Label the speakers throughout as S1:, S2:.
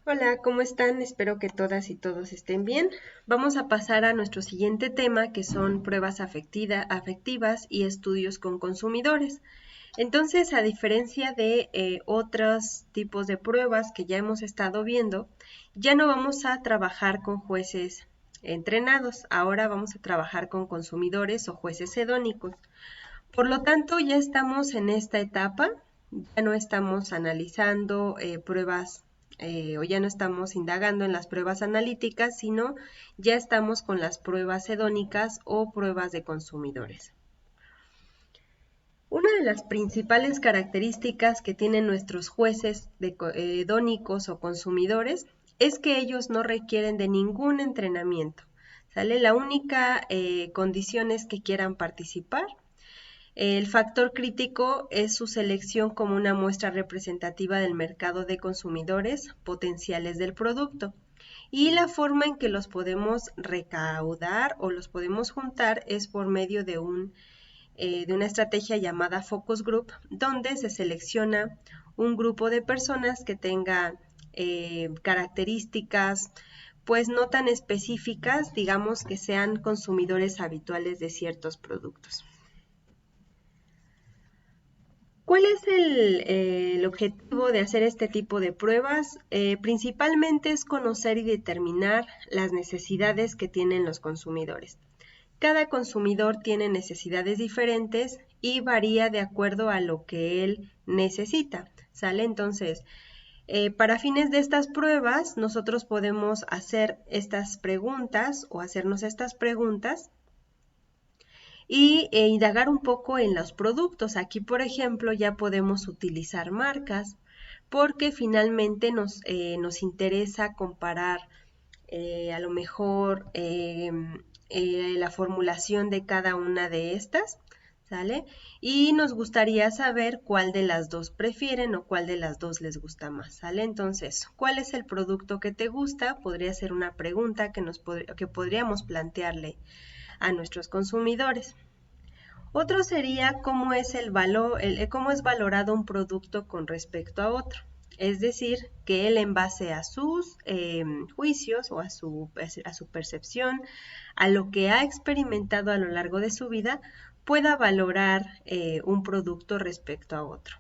S1: Hola, ¿cómo están? Espero que todas y todos estén bien. Vamos a pasar a nuestro siguiente tema, que son pruebas afectivas y estudios con consumidores. Entonces, a diferencia de otros tipos de pruebas que ya hemos estado viendo, ya no vamos a trabajar con jueces entrenados, ahora vamos a trabajar con consumidores o jueces hedónicos. Por lo tanto, ya estamos en esta etapa, ya no estamos analizando pruebas o ya no estamos indagando en las pruebas analíticas, sino ya estamos con las pruebas hedónicas o pruebas de consumidores. Una de las principales características que tienen nuestros jueces hedónicos o consumidores es que ellos no requieren de ningún entrenamiento. ¿Sale? La única condición es que quieran participar. El factor crítico es su selección como una muestra representativa del mercado de consumidores potenciales del producto. Y la forma en que los podemos recaudar o los podemos juntar es por medio de una estrategia llamada Focus Group, donde se selecciona un grupo de personas que tenga características pues no tan específicas, digamos que sean consumidores habituales de ciertos productos. ¿Cuál es el objetivo de hacer este tipo de pruebas? Principalmente es conocer y determinar las necesidades que tienen los consumidores. Cada consumidor tiene necesidades diferentes y varía de acuerdo a lo que él necesita, ¿sale? Entonces, para fines de estas pruebas, nosotros podemos hacer estas preguntas o hacernos estas preguntas y indagar un poco en los productos. Aquí, por ejemplo, ya podemos utilizar marcas porque finalmente nos interesa comparar a lo mejor la formulación de cada una de estas, ¿sale? Y nos gustaría saber cuál de las dos prefieren o cuál de las dos les gusta más, ¿sale? Entonces, ¿cuál es el producto que te gusta? Podría ser una pregunta que podríamos plantearle a nuestros consumidores. Otro sería cómo es el valor, cómo es valorado un producto con respecto a otro. Es decir, que él en base a sus juicios o a su percepción, a lo que ha experimentado a lo largo de su vida, pueda valorar un producto respecto a otro.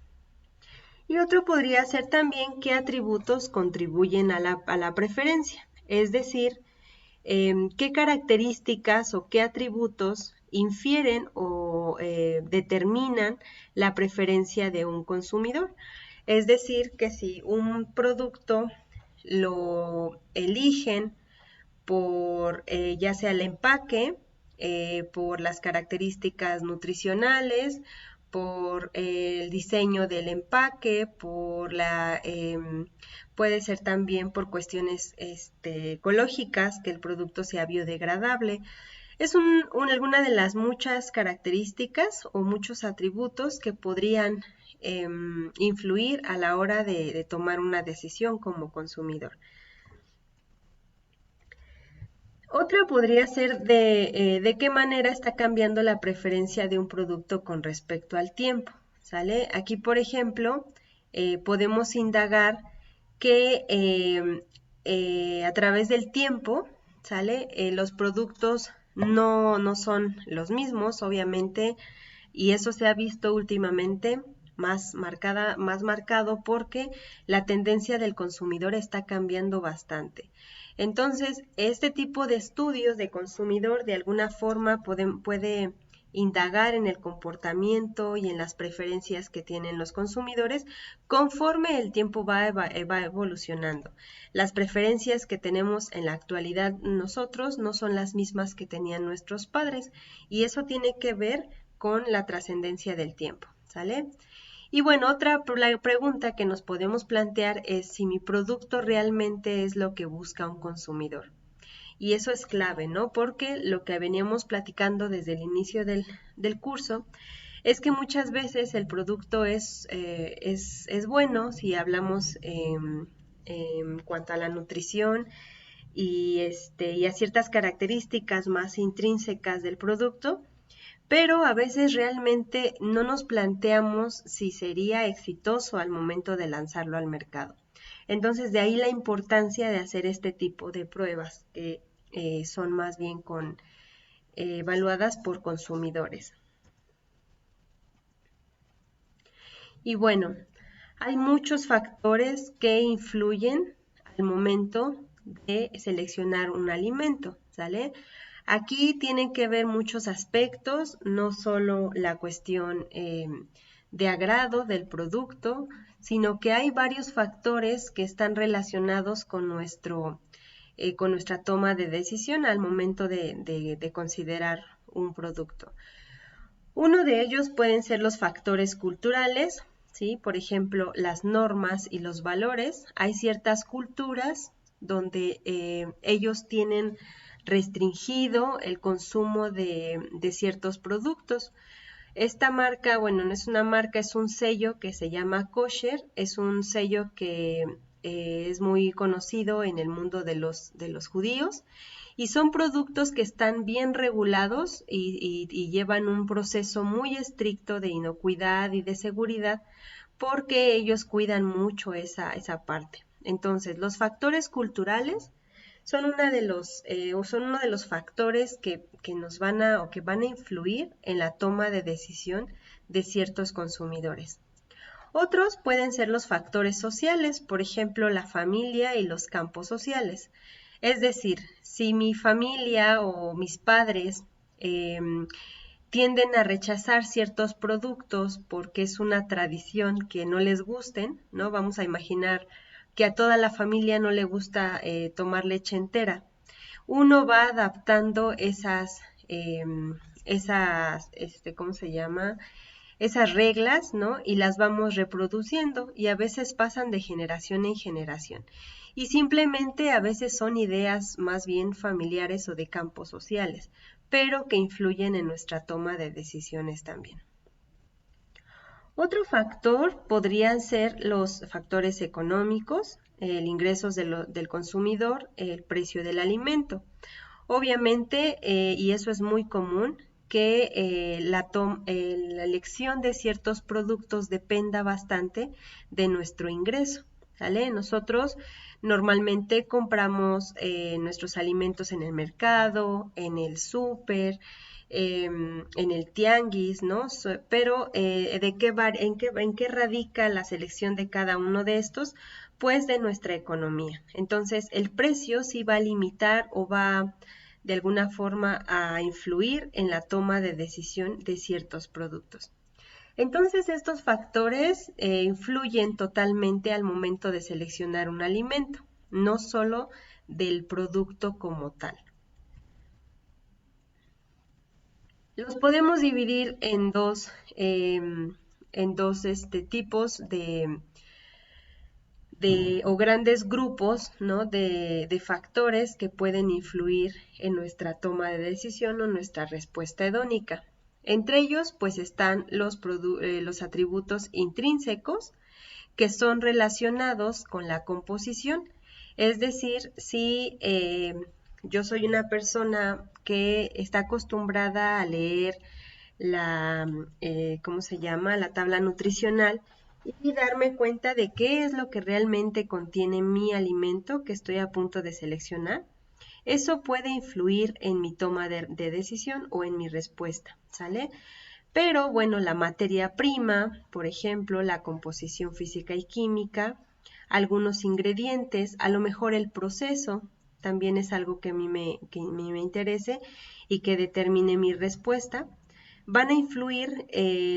S1: Y otro podría ser también qué atributos contribuyen a la preferencia. Es decir, qué características o qué atributos infieren o determinan la preferencia de un consumidor. Es decir, que si un producto lo eligen por ya sea el empaque, por las características nutricionales, por el diseño del empaque, puede ser también por cuestiones ecológicas, que el producto sea biodegradable. Es alguna de las muchas características o muchos atributos que podrían influir a la hora de tomar una decisión como consumidor. Otra podría ser de qué manera está cambiando la preferencia de un producto con respecto al tiempo, ¿sale? Aquí, por ejemplo, podemos indagar que a través del tiempo, ¿sale? Los productos no son los mismos, obviamente, y eso se ha visto últimamente más marcado porque la tendencia del consumidor está cambiando bastante. Entonces, este tipo de estudios de consumidor de alguna forma puede indagar en el comportamiento y en las preferencias que tienen los consumidores conforme el tiempo va evolucionando. Las preferencias que tenemos en la actualidad nosotros no son las mismas que tenían nuestros padres y eso tiene que ver con la trascendencia del tiempo, ¿sale? Y bueno, la pregunta que nos podemos plantear es si mi producto realmente es lo que busca un consumidor. Y eso es clave, ¿no? Porque lo que veníamos platicando desde el inicio del curso es que muchas veces el producto es bueno si hablamos en cuanto a la nutrición y a ciertas características más intrínsecas del producto, pero a veces realmente no nos planteamos si sería exitoso al momento de lanzarlo al mercado. Entonces, de ahí la importancia de hacer este tipo de pruebas que son más bien evaluadas por consumidores. Y bueno, hay muchos factores que influyen al momento de seleccionar un alimento, ¿sale? Aquí tienen que ver muchos aspectos, no solo la cuestión de agrado del producto, sino que hay varios factores que están relacionados con con nuestra toma de decisión al momento de considerar un producto. Uno de ellos pueden ser los factores culturales, ¿sí? Por ejemplo, las normas y los valores. Hay ciertas culturas donde ellos tienen restringido el consumo de ciertos productos. Esta marca, bueno, no es una marca, es un sello que se llama kosher, es un sello que es muy conocido en el mundo de los judíos y son productos que están bien regulados y llevan un proceso muy estricto de inocuidad y de seguridad porque ellos cuidan mucho esa parte. Entonces, los factores culturales son son uno de los factores que nos van a o que van a influir en la toma de decisión de ciertos consumidores. Otros pueden ser los factores sociales, por ejemplo, la familia y los campos sociales. Es decir, si mi familia o mis padres tienden a rechazar ciertos productos porque es una tradición que no les gusten, ¿no? Vamos a imaginar que a toda la familia no le gusta tomar leche entera. Uno va adaptando ¿cómo se llama? Esas reglas, ¿no? Y las vamos reproduciendo y a veces pasan de generación en generación. Y simplemente a veces son ideas más bien familiares o de campos sociales, pero que influyen en nuestra toma de decisiones también. Otro factor podrían ser los factores económicos, el ingresos del consumidor, el precio del alimento. Obviamente, y eso es muy común, que la elección de ciertos productos dependa bastante de nuestro ingreso, ¿sale? Nosotros normalmente compramos nuestros alimentos en el mercado, en el súper, en el tianguis, ¿no? Pero ¿en qué radica la selección de cada uno de estos? Pues de nuestra economía. Entonces, el precio sí va a limitar o va de alguna forma a influir en la toma de decisión de ciertos productos. Entonces, estos factores influyen totalmente al momento de seleccionar un alimento, no solo del producto como tal. Los podemos dividir en dos tipos o grandes grupos, ¿no? de factores que pueden influir en nuestra toma de decisión o nuestra respuesta hedónica. Entre ellos, pues están los atributos intrínsecos que son relacionados con la composición. Es decir, si yo soy una persona que está acostumbrada a leer ¿cómo se llama? La tabla nutricional y darme cuenta de qué es lo que realmente contiene mi alimento que estoy a punto de seleccionar. Eso puede influir en mi toma de decisión o en mi respuesta, ¿sale? Pero bueno, la materia prima, por ejemplo, la composición física y química, algunos ingredientes, a lo mejor el proceso, también es algo que a mí me interese y que determine mi respuesta, van a influir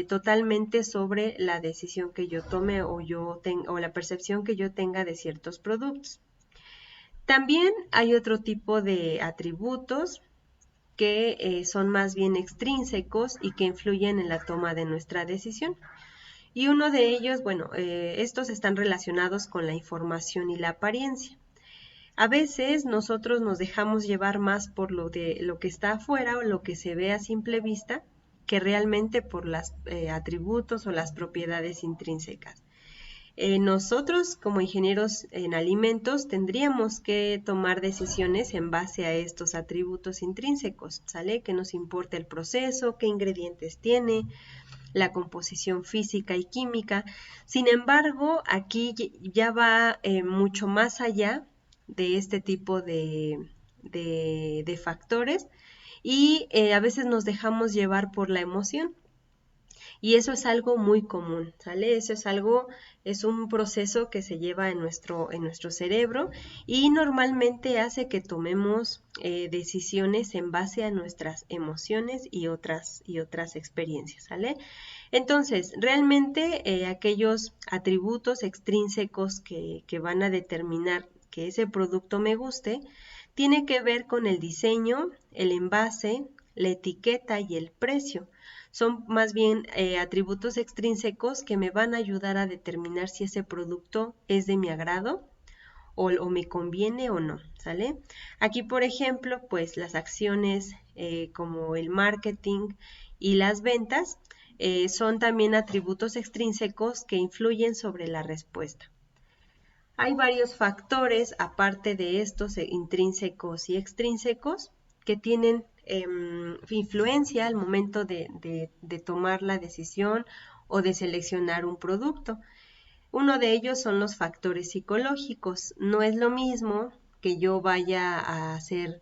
S1: totalmente sobre la decisión que yo tome o la percepción que yo tenga de ciertos productos. También hay otro tipo de atributos que son más bien extrínsecos y que influyen en la toma de nuestra decisión. Y uno de ellos, bueno, estos están relacionados con la información y la apariencia. A veces nosotros nos dejamos llevar más por lo que está afuera o lo que se ve a simple vista que realmente por los atributos o las propiedades intrínsecas. Nosotros como ingenieros en alimentos tendríamos que tomar decisiones en base a estos atributos intrínsecos, ¿sale? ¿Qué nos importa el proceso? ¿Qué ingredientes tiene? La composición física y química. Sin embargo, aquí ya va mucho más allá de este tipo de factores y a veces nos dejamos llevar por la emoción. Y eso es algo muy común, ¿sale? Eso es un proceso que se lleva en nuestro cerebro y normalmente hace que tomemos decisiones en base a nuestras emociones y otras experiencias, ¿sale? Entonces, realmente aquellos atributos extrínsecos que van a determinar que ese producto me guste, tiene que ver con el diseño, el envase, la etiqueta y el precio. Son más bien atributos extrínsecos que me van a ayudar a determinar si ese producto es de mi agrado o me conviene o no, ¿sale? Aquí, por ejemplo, pues las acciones como el marketing y las ventas son también atributos extrínsecos que influyen sobre la respuesta. Hay varios factores, aparte de estos intrínsecos y extrínsecos, que tienen influencia al momento de tomar la decisión o de seleccionar un producto. Uno de ellos son los factores psicológicos. No es lo mismo que yo vaya a hacer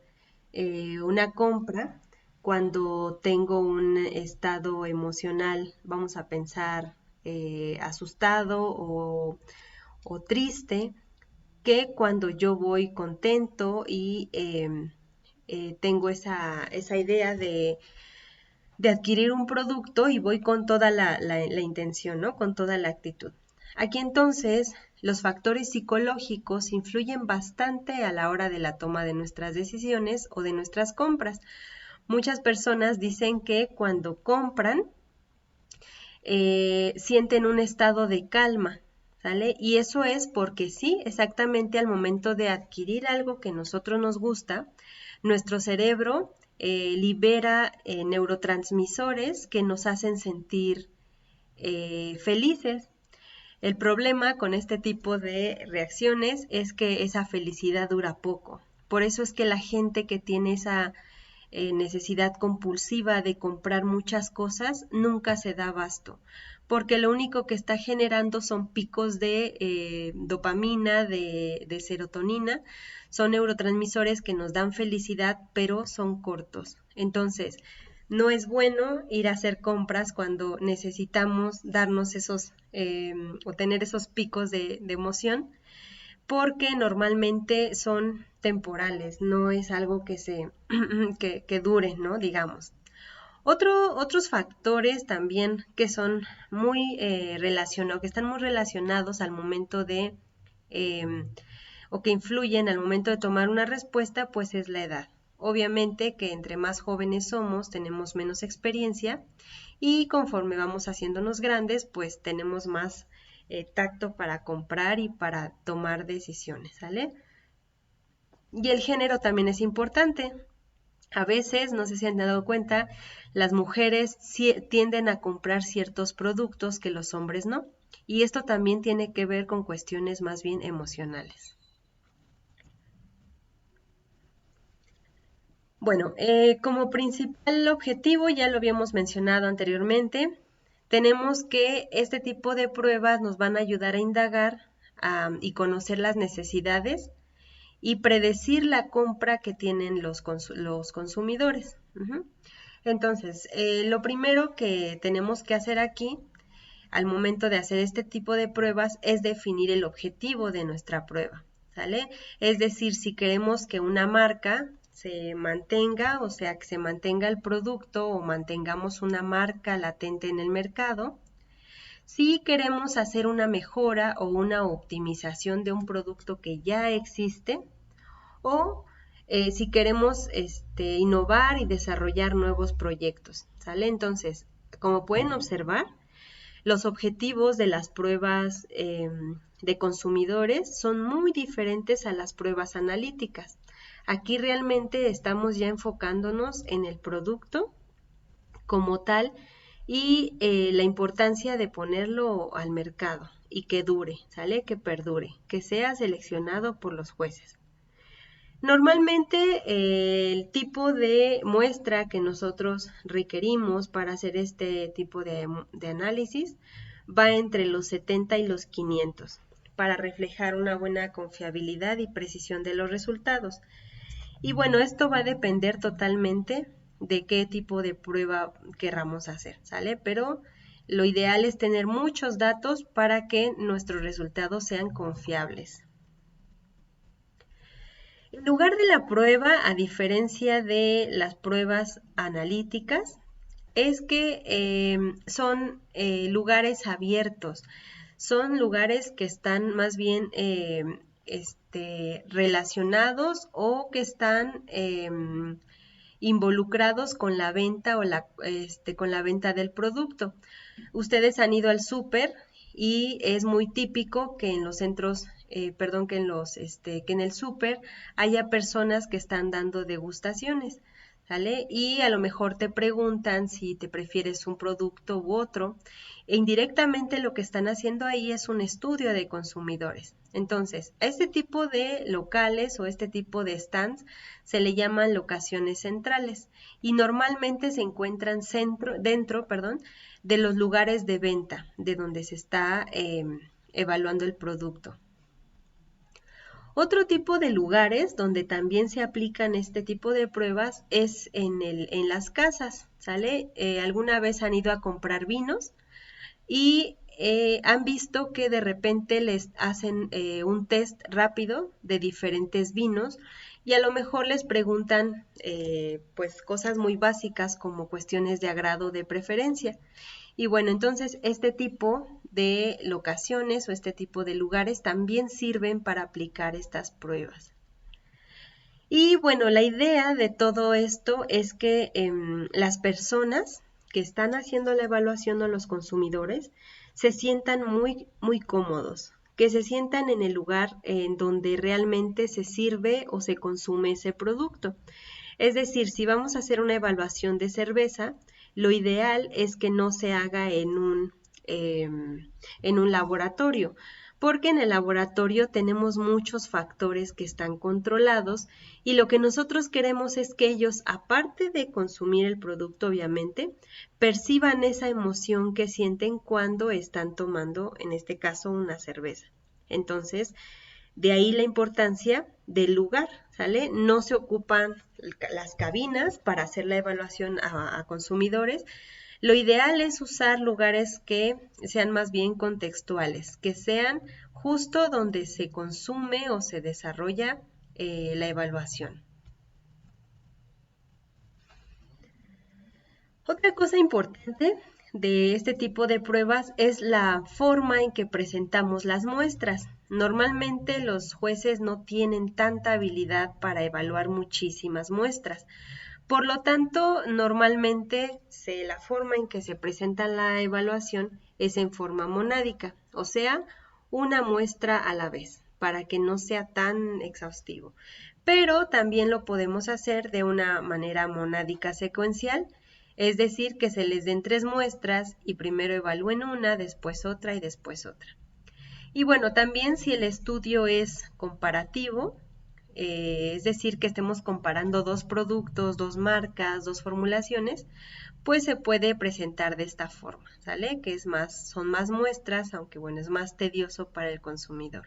S1: una compra cuando tengo un estado emocional, vamos a pensar asustado o triste, que cuando yo voy contento y tengo esa idea de adquirir un producto y voy con toda la intención, ¿no? Con toda la actitud. Aquí entonces los factores psicológicos influyen bastante a la hora de la toma de nuestras decisiones o de nuestras compras. Muchas personas dicen que cuando compran sienten un estado de calma, ¿sale? Y eso es porque sí, exactamente al momento de adquirir algo que a nosotros nos gusta, nuestro cerebro libera neurotransmisores que nos hacen sentir felices. El problema con este tipo de reacciones es que esa felicidad dura poco. Por eso es que la gente que tiene esa necesidad compulsiva de comprar muchas cosas nunca se da abasto, porque lo único que está generando son picos de dopamina, de serotonina, son neurotransmisores que nos dan felicidad, pero son cortos. Entonces, no es bueno ir a hacer compras cuando necesitamos darnos esos o tener esos picos de emoción, porque normalmente son temporales, no es algo que dure, ¿no? Digamos. Otros factores también que son muy relacionados, que están muy relacionados al momento de, o que influyen al momento de tomar una respuesta, pues es la edad. Obviamente que entre más jóvenes somos, tenemos menos experiencia y conforme vamos haciéndonos grandes, pues tenemos más tacto para comprar y para tomar decisiones, ¿sale? Y el género también es importante. A veces, no sé si han dado cuenta, las mujeres tienden a comprar ciertos productos que los hombres no. Y esto también tiene que ver con cuestiones más bien emocionales. Bueno, como principal objetivo, ya lo habíamos mencionado anteriormente, tenemos que este tipo de pruebas nos van a ayudar a indagar y conocer las necesidades y predecir la compra que tienen los consumidores. Entonces, lo primero que tenemos que hacer aquí al momento de hacer este tipo de pruebas es definir el objetivo de nuestra prueba, ¿sale? Es decir, si queremos que una marca se mantenga, o sea, que se mantenga el producto o mantengamos una marca latente en el mercado. Si queremos hacer una mejora o una optimización de un producto que ya existe, o si queremos innovar y desarrollar nuevos proyectos, ¿sale? Entonces, como pueden observar, los objetivos de las pruebas de consumidores son muy diferentes a las pruebas analíticas. Aquí realmente estamos ya enfocándonos en el producto como tal y la importancia de ponerlo al mercado. y que dure, ¿sale? Que perdure, que sea seleccionado por los jueces. Normalmente el tipo de muestra que nosotros requerimos para hacer este tipo de análisis va entre los 70 y los 500 para reflejar una buena confiabilidad y precisión de los resultados. Y bueno, esto va a depender totalmente de qué tipo de prueba querramos hacer, ¿sale? Pero lo ideal es tener muchos datos para que nuestros resultados sean confiables. En lugar de la prueba, a diferencia de las pruebas analíticas, es que son lugares abiertos, son lugares que están más bien relacionados o que están involucrados con la venta o con la venta del producto. Ustedes han ido al súper y es muy típico que en los centros, que en el súper haya personas que están dando degustaciones, ¿sale? Y a lo mejor te preguntan si te prefieres un producto u otro. E indirectamente lo que están haciendo ahí es un estudio de consumidores. Entonces, a este tipo de locales o este tipo de stands se le llaman locaciones centrales y normalmente se encuentran dentro de los lugares de venta, de donde se está evaluando el producto. Otro tipo de lugares donde también se aplican este tipo de pruebas es en las casas, ¿sale? ¿Alguna vez han ido a comprar vinos? Y han visto que de repente les hacen un test rápido de diferentes vinos y a lo mejor les preguntan pues cosas muy básicas como cuestiones de agrado, de preferencia. Y bueno, entonces este tipo de locaciones o este tipo de lugares también sirven para aplicar estas pruebas. Y bueno, la idea de todo esto es que las personas que están haciendo la evaluación o los consumidores se sientan muy, muy cómodos, que se sientan en el lugar en donde realmente se sirve o se consume ese producto. Es decir, si vamos a hacer una evaluación de cerveza, lo ideal es que no se haga en un laboratorio, porque en el laboratorio tenemos muchos factores que están controlados y lo que nosotros queremos es que ellos, aparte de consumir el producto, obviamente, perciban esa emoción que sienten cuando están tomando, en este caso, una cerveza. Entonces, de ahí la importancia del lugar, ¿sale? No se ocupan las cabinas para hacer la evaluación a consumidores. Lo ideal es usar lugares que sean más bien contextuales, que sean justo donde se consume o se desarrolla la evaluación. Otra cosa importante de este tipo de pruebas es la forma en que presentamos las muestras. Normalmente los jueces no tienen tanta habilidad para evaluar muchísimas muestras. Por lo tanto, normalmente la forma en que se presenta la evaluación es en forma monádica, o sea, una muestra a la vez, para que no sea tan exhaustivo. Pero también lo podemos hacer de una manera monádica secuencial, es decir, que se les den 3 muestras y primero evalúen una, después otra y después otra. Y bueno, también si el estudio es comparativo, es decir, que estemos comparando 2 productos, 2 marcas, 2 formulaciones, pues se puede presentar de esta forma, ¿sale? Que son más muestras, aunque bueno, es más tedioso para el consumidor.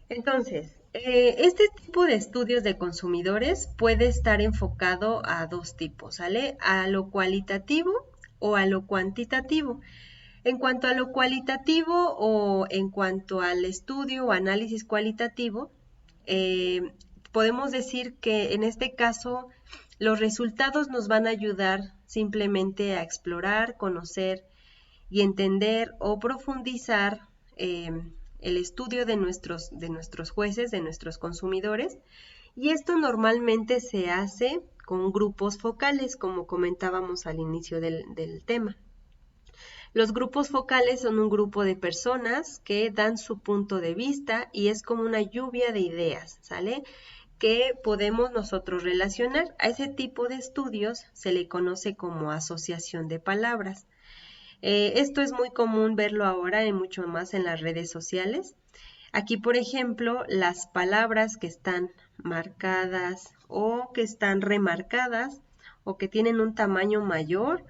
S1: Entonces, este tipo de estudios de consumidores puede estar enfocado a 2 tipos, ¿sale? A lo cualitativo o a lo cuantitativo. En cuanto a lo cualitativo o en cuanto al estudio o análisis cualitativo, podemos decir que en este caso los resultados nos van a ayudar simplemente a explorar, conocer y entender o profundizar el estudio de nuestros jueces, de nuestros consumidores, y esto normalmente se hace con grupos focales, como comentábamos al inicio del tema. Los grupos focales son un grupo de personas que dan su punto de vista y es como una lluvia de ideas, ¿sale? Que podemos nosotros relacionar. A ese tipo de estudios se le conoce como asociación de palabras. Esto es muy común verlo ahora y mucho más en las redes sociales. Aquí, por ejemplo, las palabras que están marcadas o que están remarcadas o que tienen un tamaño mayor,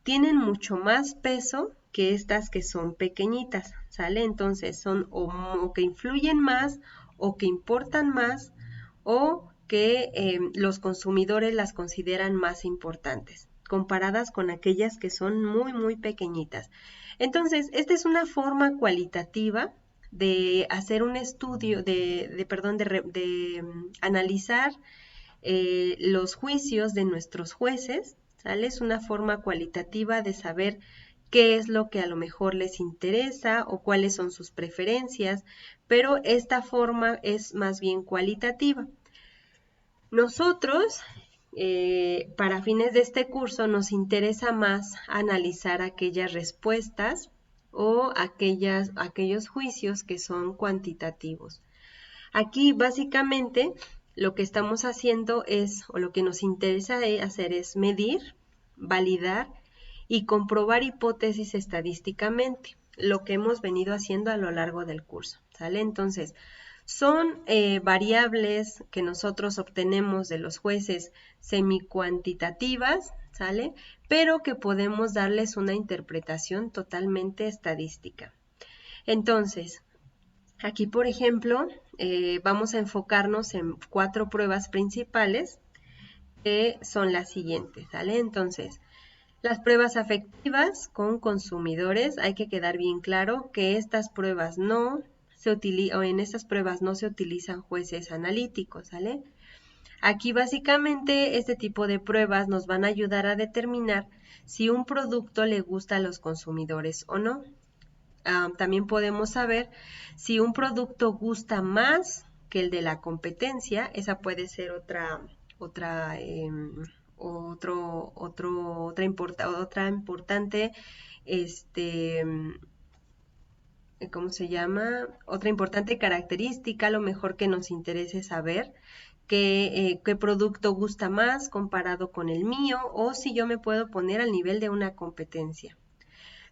S1: tienen mucho más peso que estas que son pequeñitas, ¿sale? Entonces son o que influyen más o que importan más o que los consumidores las consideran más importantes comparadas con aquellas que son muy pequeñitas. Entonces, esta es una forma cualitativa de hacer un estudio, de analizar los juicios de nuestros jueces, ¿sale? Es una forma cualitativa de saber qué es lo que a lo mejor les interesa o cuáles son sus preferencias, pero esta forma es más bien cualitativa. Nosotros, para fines de este curso, nos interesa más analizar aquellas respuestas o aquellos juicios que son cuantitativos. Aquí básicamente lo que estamos haciendo es, o lo que nos interesa hacer es medir, validar y comprobar hipótesis estadísticamente, lo que hemos venido haciendo a lo largo del curso, ¿sale? Entonces, son variables que nosotros obtenemos de los jueces semicuantitativas, ¿sale? Pero que podemos darles una interpretación totalmente estadística. Entonces, aquí, por ejemplo, vamos a enfocarnos en 4 pruebas principales que son las siguientes, ¿sale? Entonces, las pruebas afectivas con consumidores, hay que quedar bien claro que estas pruebas en estas pruebas no se utilizan jueces analíticos, ¿sale? Aquí básicamente este tipo de pruebas nos van a ayudar a determinar si un producto le gusta a los consumidores o no. También podemos saber si un producto gusta más que el de la competencia. Esa puede ser otra importante, ¿cómo se llama? Otra importante característica, a lo mejor que nos interese saber qué producto gusta más comparado con el mío o si yo me puedo poner al nivel de una competencia.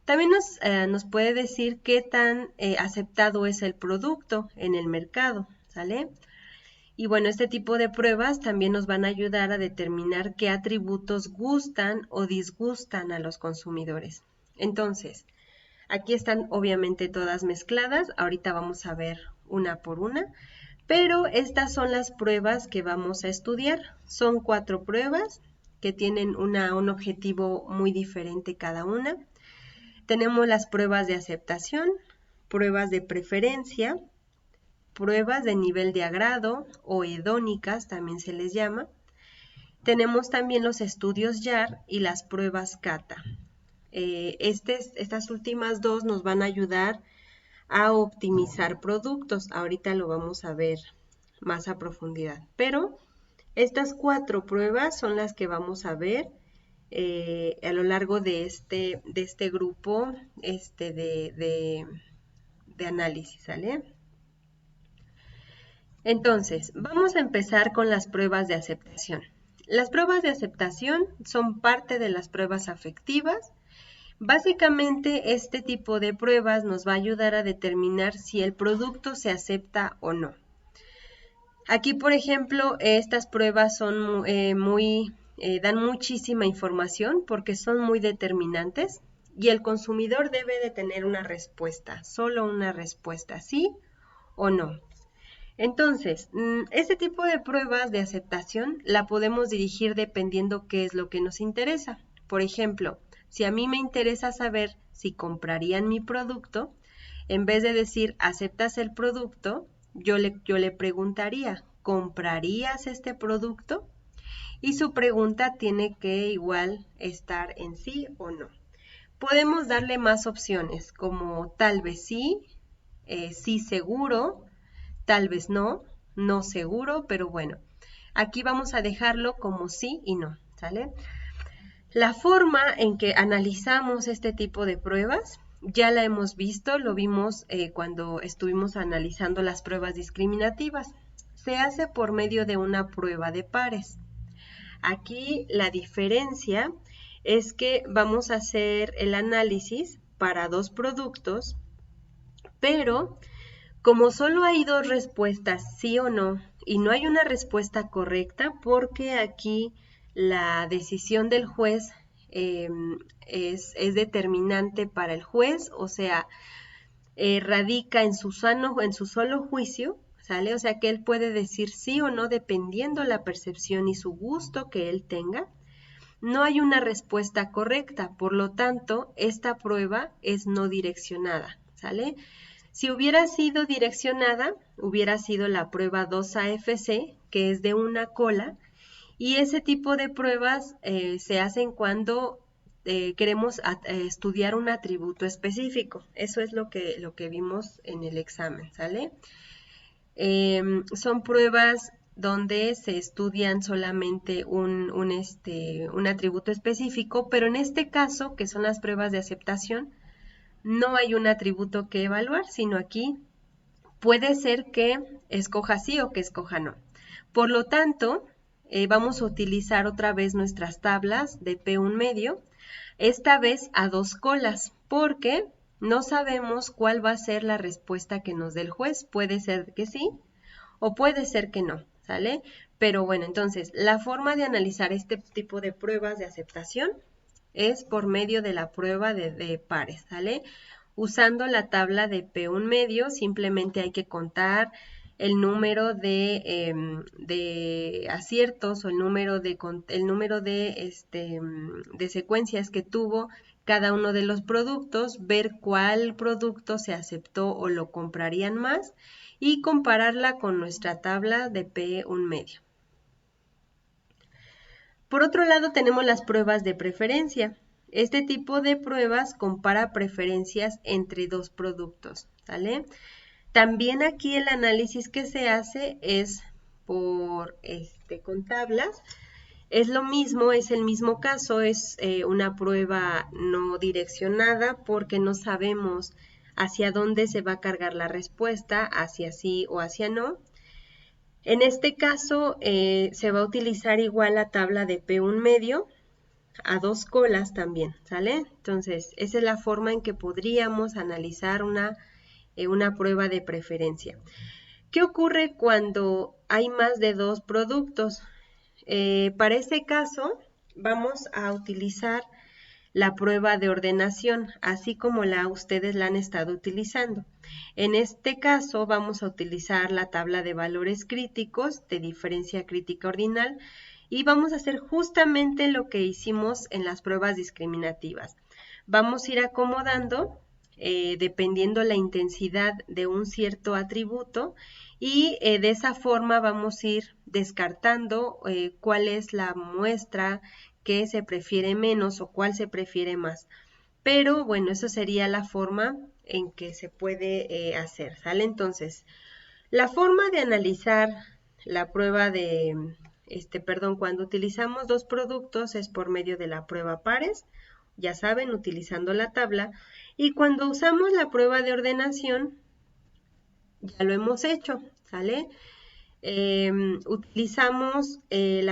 S1: También nos puede decir qué tan aceptado es el producto en el mercado, ¿sale? Y bueno, este tipo de pruebas también nos van a ayudar a determinar qué atributos gustan o disgustan a los consumidores. Entonces, aquí están obviamente todas mezcladas, ahorita vamos a ver una por una, pero estas son las pruebas que vamos a estudiar. Son 4 pruebas que tienen un objetivo muy diferente cada una. Tenemos las pruebas de aceptación, pruebas de preferencia, pruebas de nivel de agrado o hedónicas también se les llama. Tenemos también los estudios YAR y las pruebas CATA. Estas últimas 2 nos van a ayudar a optimizar productos. Ahorita lo vamos a ver más a profundidad. Pero estas 4 pruebas son las que vamos a ver a lo largo de este grupo de análisis, ¿sale? Entonces, vamos a empezar con las pruebas de aceptación. Las pruebas de aceptación son parte de las pruebas afectivas. Básicamente, este tipo de pruebas nos va a ayudar a determinar si el producto se acepta o no. Aquí, por ejemplo, estas pruebas son dan muchísima información porque son muy determinantes y el consumidor debe de tener una respuesta, solo una respuesta, sí o no. Entonces, este tipo de pruebas de aceptación la podemos dirigir dependiendo qué es lo que nos interesa. Por ejemplo, si a mí me interesa saber si comprarían mi producto, en vez de decir ¿aceptas el producto?, yo le preguntaría, ¿comprarías este producto? Y su pregunta tiene que igual estar en sí o no. Podemos darle más opciones como tal vez sí, sí seguro, tal vez no, no seguro, pero bueno, aquí vamos a dejarlo como sí y no, ¿sale? La forma en que analizamos este tipo de pruebas ya la hemos visto, lo vimos cuando estuvimos analizando las pruebas discriminativas. Se hace por medio de una prueba de pares. Aquí la diferencia es que vamos a hacer el análisis para dos productos, pero como solo hay dos respuestas, sí o no, y no hay una respuesta correcta, porque aquí la decisión del juez es determinante para el juez, o sea, radica en su solo juicio, ¿sale? O sea que él puede decir sí o no dependiendo la percepción y su gusto que él tenga. No hay una respuesta correcta, por lo tanto, esta prueba es no direccionada, ¿sale? Si hubiera sido direccionada, hubiera sido la prueba 2AFC, que es de una cola, y ese tipo de pruebas se hacen cuando queremos estudiar un atributo específico. Eso es lo que vimos en el examen, ¿sale? Son pruebas donde se estudian solamente un atributo específico, pero en este caso, que son las pruebas de aceptación, no hay un atributo que evaluar, sino aquí puede ser que escoja sí o que escoja no. Por lo tanto, vamos a utilizar otra vez nuestras tablas de P1 medio, esta vez a dos colas, porque no sabemos cuál va a ser la respuesta que nos dé el juez. Puede ser que sí o puede ser que no, ¿sale? Pero bueno, entonces, la forma de analizar este tipo de pruebas de aceptación es por medio de la prueba de pares, ¿sale? Usando la tabla de P1 medio, simplemente hay que contar el número de aciertos o el número de secuencias que tuvo cada uno de los productos, ver cuál producto se aceptó o lo comprarían más y compararla con nuestra tabla de P1 medio. Por otro lado, tenemos las pruebas de preferencia. Este tipo de pruebas compara preferencias entre dos productos, ¿vale? También aquí el análisis que se hace es con tablas. Es lo mismo, es el mismo caso, es una prueba no direccionada porque no sabemos hacia dónde se va a cargar la respuesta, hacia sí o hacia no. En este caso se va a utilizar igual la tabla de P1 medio a dos colas también, ¿sale? Entonces, esa es la forma en que podríamos analizar una prueba de preferencia. ¿Qué ocurre cuando hay más de dos productos? Para este caso, vamos a utilizar la prueba de ordenación, así como ustedes la han estado utilizando. En este caso, vamos a utilizar la tabla de valores críticos de diferencia crítica ordinal y vamos a hacer justamente lo que hicimos en las pruebas discriminativas. Vamos a ir acomodando dependiendo la intensidad de un cierto atributo y de esa forma vamos a ir descartando cuál es la muestra que se prefiere menos o cuál se prefiere más. Pero bueno, eso sería la forma en que se puede hacer, ¿sale? Entonces, la forma de analizar la prueba cuando utilizamos dos productos es por medio de la prueba pares, ya saben, utilizando la tabla, y cuando usamos la prueba de ordenación, ya lo hemos hecho, ¿sale? Utilizamos el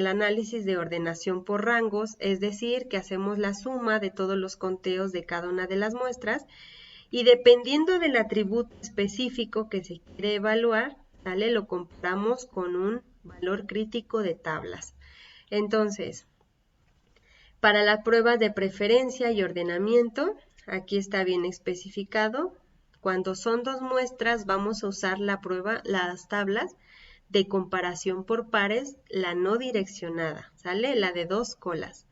S1: análisis de ordenación por rangos, es decir, que hacemos la suma de todos los conteos de cada una de las muestras y dependiendo del atributo específico que se quiere evaluar, ¿sale? Lo comparamos con un valor crítico de tablas. Entonces, para las pruebas de preferencia y ordenamiento, aquí está bien especificado. Cuando son dos muestras, vamos a usar las tablas de comparación por pares, la no direccionada, ¿sale? La de dos colas.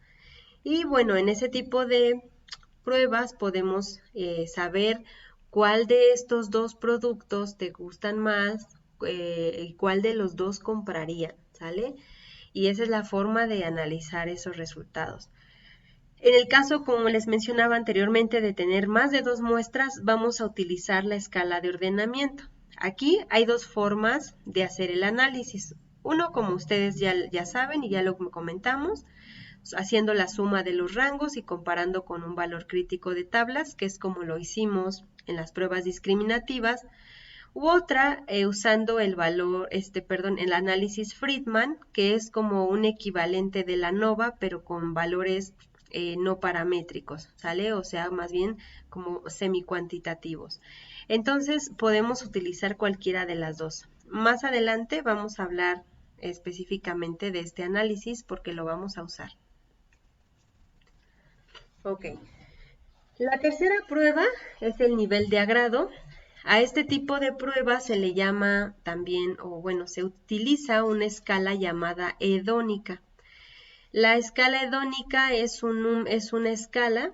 S1: Y bueno, en ese tipo de pruebas podemos saber cuál de estos dos productos te gustan más y cuál de los dos comprarían, ¿sale? Y esa es la forma de analizar esos resultados. En el caso, como les mencionaba anteriormente, de tener más de dos muestras, vamos a utilizar la escala de ordenamiento. Aquí hay dos formas de hacer el análisis. Uno, como ustedes ya saben y ya lo comentamos, haciendo la suma de los rangos y comparando con un valor crítico de tablas, que es como lo hicimos en las pruebas discriminativas. u otra usando el valor, el análisis Friedman, que es como un equivalente de la ANOVA, pero con valores no paramétricos, ¿sale? O sea, más bien como semicuantitativos. Entonces, podemos utilizar cualquiera de las dos. Más adelante vamos a hablar específicamente de este análisis porque lo vamos a usar. Ok. La tercera prueba es el nivel de agrado. A este tipo de prueba se le llama también, o bueno, se utiliza una escala llamada hedónica. La escala hedónica es una escala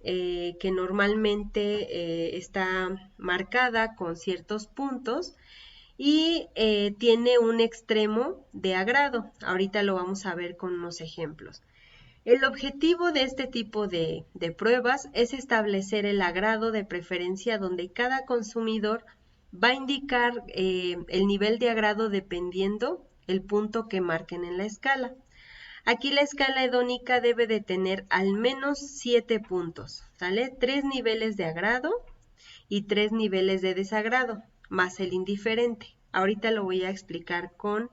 S1: que normalmente está marcada con ciertos puntos y tiene un extremo de agrado. Ahorita lo vamos a ver con unos ejemplos. El objetivo de este tipo de pruebas es establecer el agrado de preferencia donde cada consumidor va a indicar el nivel de agrado dependiendo el punto que marquen en la escala. Aquí la escala hedónica debe de tener al menos 7 puntos, ¿sale? 3 niveles de agrado y 3 niveles de desagrado, más el indiferente. Ahorita lo voy a explicar con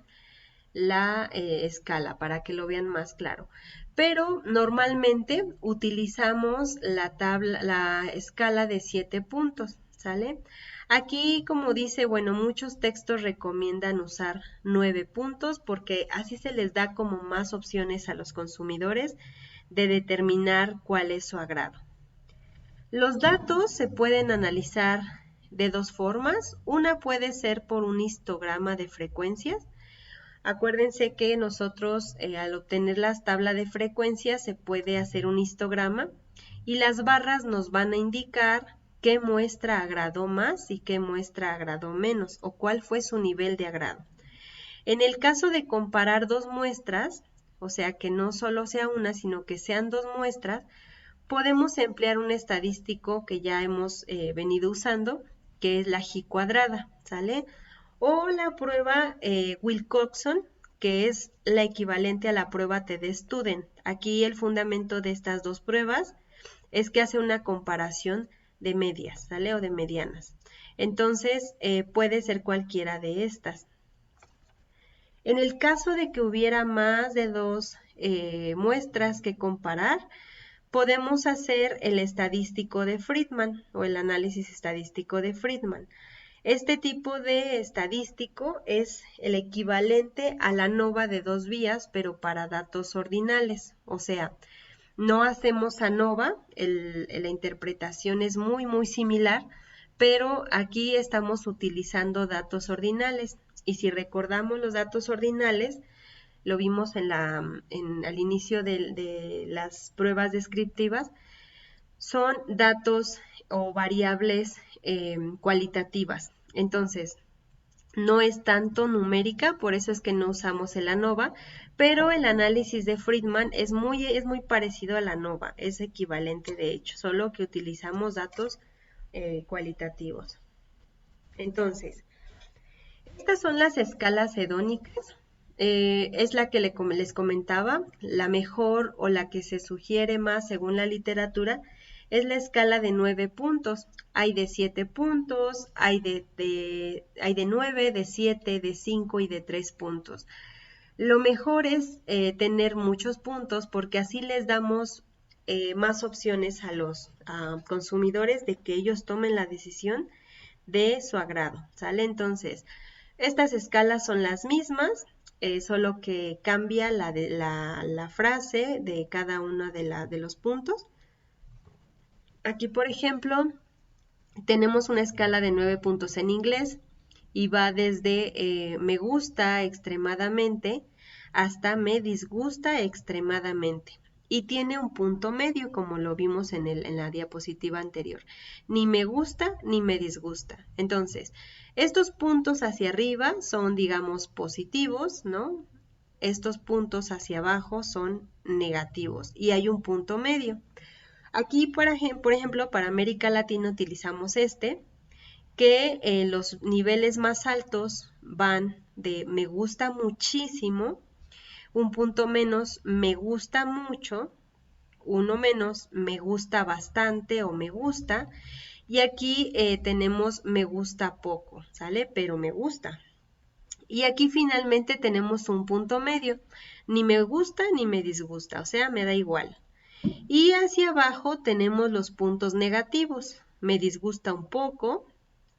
S1: la escala para que lo vean más claro. Pero normalmente utilizamos la escala de 7 puntos, ¿sale? Aquí, como dice, bueno, muchos textos recomiendan usar 9 puntos porque así se les da como más opciones a los consumidores de determinar cuál es su agrado. Los datos se pueden analizar de dos formas. Una puede ser por un histograma de frecuencias. Acuérdense que nosotros al obtener las tablas de frecuencias se puede hacer un histograma y las barras nos van a indicar qué muestra agradó más y qué muestra agradó menos o cuál fue su nivel de agrado. En el caso de comparar dos muestras, o sea que no solo sea una, sino que sean dos muestras, podemos emplear un estadístico que ya hemos venido usando, que es la G cuadrada, ¿sale? O la prueba Wilcoxon, que es la equivalente a la prueba TD-Student. Aquí el fundamento de estas dos pruebas es que hace una comparación de medias, ¿sale? O de medianas. Entonces, puede ser cualquiera de estas. En el caso de que hubiera más de dos muestras que comparar, podemos hacer el estadístico de Friedman o el análisis estadístico de Friedman. Este tipo de estadístico es el equivalente a la ANOVA de dos vías, pero para datos ordinales. O sea, no hacemos ANOVA, la interpretación es muy similar, pero aquí estamos utilizando datos ordinales. Y si recordamos los datos ordinales, lo vimos al inicio de las pruebas descriptivas, son datos o variables cualitativas. Entonces, no es tanto numérica, por eso es que no usamos el ANOVA, pero el análisis de Friedman es muy parecido al ANOVA, es equivalente de hecho, solo que utilizamos datos cualitativos. Entonces, estas son las escalas hedónicas. Es la que les comentaba, la mejor o la que se sugiere más según la literatura es la escala de 9 puntos. Hay de 7 puntos, hay de 9, de 7, de 5 y de 3 puntos. Lo mejor es tener muchos puntos porque así les damos más opciones a los consumidores de que ellos tomen la decisión de su agrado, ¿sale? Entonces, estas escalas son las mismas, solo que cambia la frase de cada uno de los puntos. Aquí, por ejemplo, tenemos una escala de 9 puntos en inglés y va desde me gusta extremadamente hasta me disgusta extremadamente. Y tiene un punto medio, como lo vimos en la diapositiva anterior. Ni me gusta ni me disgusta. Entonces, estos puntos hacia arriba son, digamos, positivos, ¿no? Estos puntos hacia abajo son negativos y hay un punto medio. Aquí, por ejemplo, para América Latina utilizamos que los niveles más altos van de me gusta muchísimo, un punto menos me gusta mucho, uno menos me gusta bastante o me gusta, Y aquí tenemos me gusta poco, ¿sale? Pero me gusta. Y aquí finalmente tenemos un punto medio. Ni me gusta ni me disgusta, o sea, me da igual. Y hacia abajo tenemos los puntos negativos. Me disgusta un poco,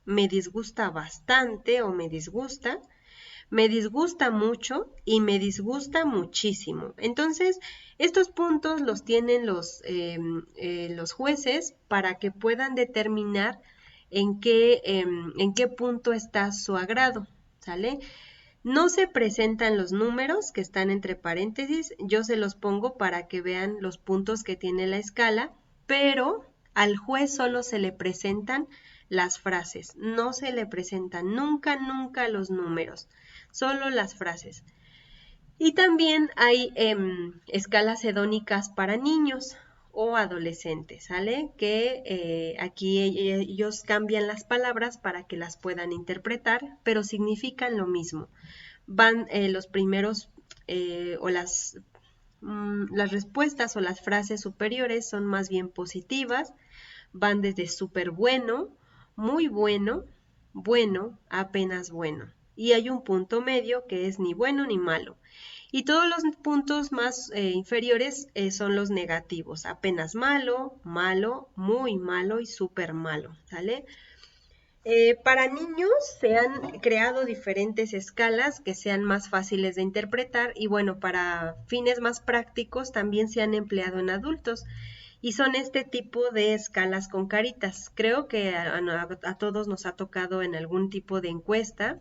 S1: me disgusta bastante o me disgusta mucho y me disgusta muchísimo. Entonces, estos puntos los tienen los jueces para que puedan determinar en qué punto está su agrado, ¿sale? No se presentan los números que están entre paréntesis, yo se los pongo para que vean los puntos que tiene la escala, pero al juez solo se le presentan las frases, no se le presentan nunca los números, solo las frases. Y también hay escalas hedónicas para niños o adolescentes, ¿sale? Que aquí ellos cambian las palabras para que las puedan interpretar, pero significan lo mismo. Van los primeros o las respuestas o las frases superiores son más bien positivas, van desde súper bueno, muy bueno, bueno, apenas bueno. Y hay un punto medio que es ni bueno ni malo. Y todos los puntos más inferiores son los negativos, apenas malo, malo, muy malo y súper malo, ¿sale? Para niños se han creado diferentes escalas que sean más fáciles de interpretar y bueno, para fines más prácticos también se han empleado en adultos y son este tipo de escalas con caritas. Creo que a todos nos ha tocado en algún tipo de encuesta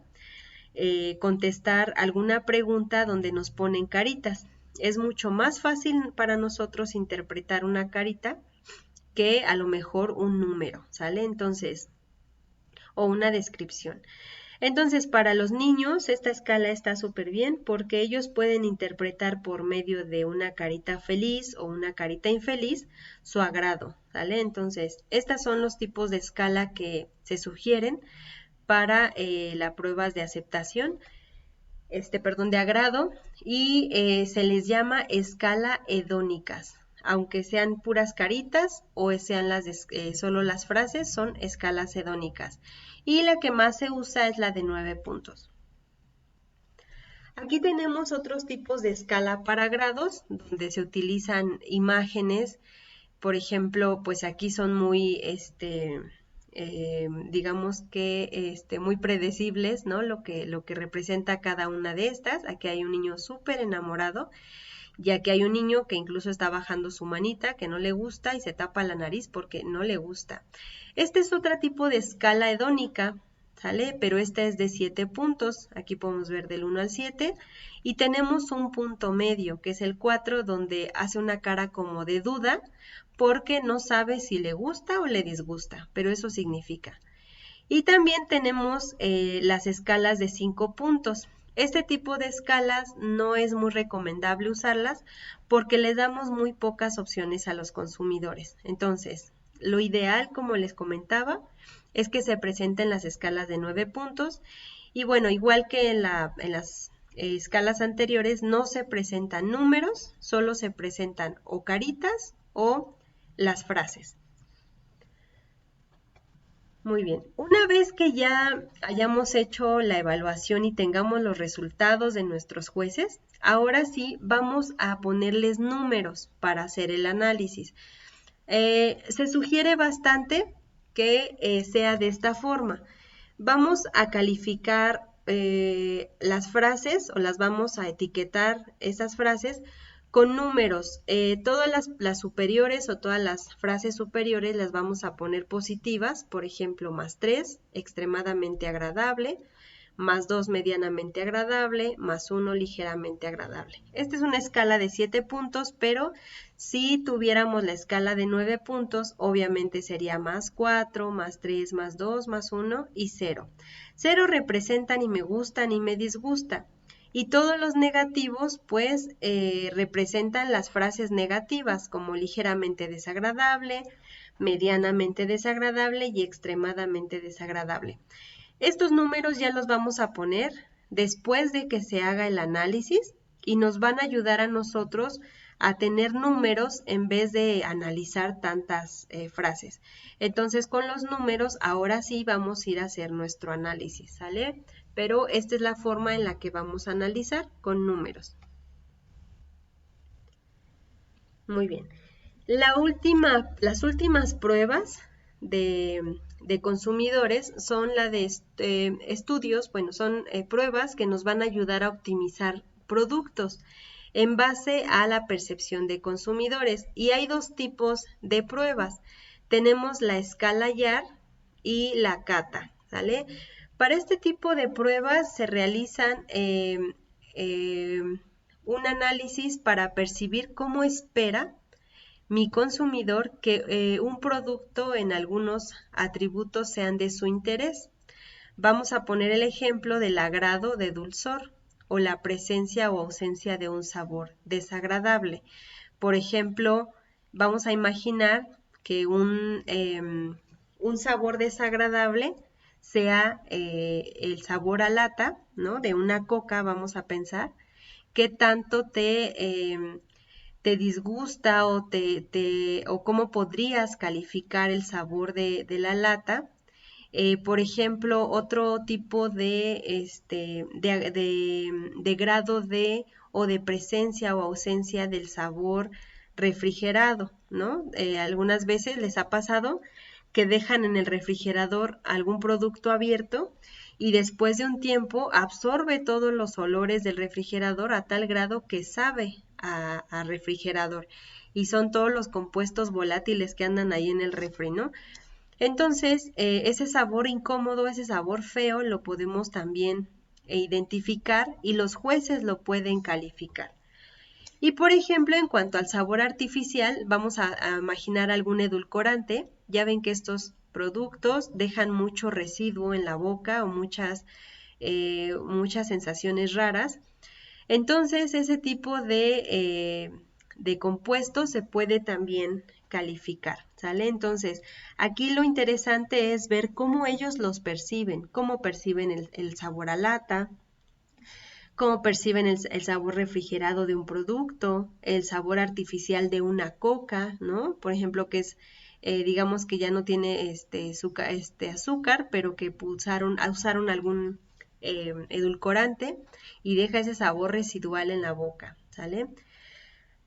S1: contestar alguna pregunta donde nos ponen caritas. Es mucho más fácil para nosotros interpretar una carita que a lo mejor un número, ¿sale? Entonces, o una descripción. Entonces, para los niños esta escala está súper bien porque ellos pueden interpretar por medio de una carita feliz o una carita infeliz su agrado, ¿vale? Entonces, estos son los tipos de escala que se sugieren para las pruebas de aceptación, de agrado, y se les llama escala hedónicas. Aunque sean puras caritas o sean solo las frases, son escalas hedónicas. Y la que más se usa es la de 9 puntos. Aquí tenemos otros tipos de escala para grados, donde se utilizan imágenes. Por ejemplo, pues aquí son muy, digamos que muy predecibles, ¿no? Lo que representa cada una de estas. Aquí hay un niño súper enamorado, ya que hay un niño que incluso está bajando su manita, que no le gusta y se tapa la nariz porque no le gusta. Este es otro tipo de escala hedónica, ¿sale? Pero esta es de 7 puntos, aquí podemos ver del 1 al 7, y tenemos un punto medio, que es el 4, donde hace una cara como de duda, porque no sabe si le gusta o le disgusta, pero eso significa. Y también tenemos las escalas de 5 puntos. Este tipo de escalas no es muy recomendable usarlas porque les damos muy pocas opciones a los consumidores. Entonces, lo ideal, como les comentaba, es que se presenten las escalas de 9 puntos. Y bueno, igual que en las escalas anteriores, no se presentan números, solo se presentan o caritas o las frases. Muy bien, una vez que ya hayamos hecho la evaluación y tengamos los resultados de nuestros jueces, ahora sí vamos a ponerles números para hacer el análisis. Se sugiere bastante que sea de esta forma. Vamos a calificar las frases o las vamos a etiquetar esas frases con números. Todas las superiores o todas las frases superiores las vamos a poner positivas, por ejemplo, +3, extremadamente agradable, +2, medianamente agradable, +1, ligeramente agradable. Esta es una escala de 7 puntos, pero si tuviéramos la escala de 9 puntos, obviamente sería +4, +3, +2, +1 y 0. 0 representa ni me gusta ni me disgusta. Y todos los negativos, pues, representan las frases negativas, como ligeramente desagradable, medianamente desagradable y extremadamente desagradable. Estos números ya los vamos a poner después de que se haga el análisis y nos van a ayudar a nosotros a tener números en vez de analizar tantas frases. Entonces, con los números, ahora sí vamos a ir a hacer nuestro análisis, ¿sale? Pero esta es la forma en la que vamos a analizar, con números. Muy bien. Las últimas pruebas de consumidores son la de estudios, bueno, son pruebas que nos van a ayudar a optimizar productos en base a la percepción de consumidores. Y hay dos tipos de pruebas. Tenemos la escala YAR y la CATA, ¿sale? Para este tipo de pruebas se realizan un análisis para percibir cómo espera mi consumidor que un producto en algunos atributos sean de su interés. Vamos a poner el ejemplo del agrado de dulzor o la presencia o ausencia de un sabor desagradable. Por ejemplo, vamos a imaginar que un sabor desagradable sea el sabor a lata, ¿no? De una coca, vamos a pensar, qué tanto te disgusta o cómo podrías calificar el sabor de la lata. Por ejemplo, otro tipo de grado de o de presencia o ausencia del sabor refrigerado, ¿no? Algunas veces les ha pasado que dejan en el refrigerador algún producto abierto y después de un tiempo absorbe todos los olores del refrigerador a tal grado que sabe a refrigerador y son todos los compuestos volátiles que andan ahí en el refri, ¿no? Entonces, ese sabor incómodo, ese sabor feo, lo podemos también identificar y los jueces lo pueden calificar. Y por ejemplo, en cuanto al sabor artificial, vamos a imaginar algún edulcorante. Ya ven que estos productos dejan mucho residuo en la boca o muchas sensaciones raras. Entonces, ese tipo de compuestos se puede también calificar, ¿sale? Entonces, aquí lo interesante es ver cómo ellos los perciben, cómo perciben el sabor a lata, cómo perciben el sabor refrigerado de un producto, el sabor artificial de una coca, ¿no? Por ejemplo, que es, digamos que ya no tiene azúcar, pero que usaron algún edulcorante y deja ese sabor residual en la boca, ¿sale?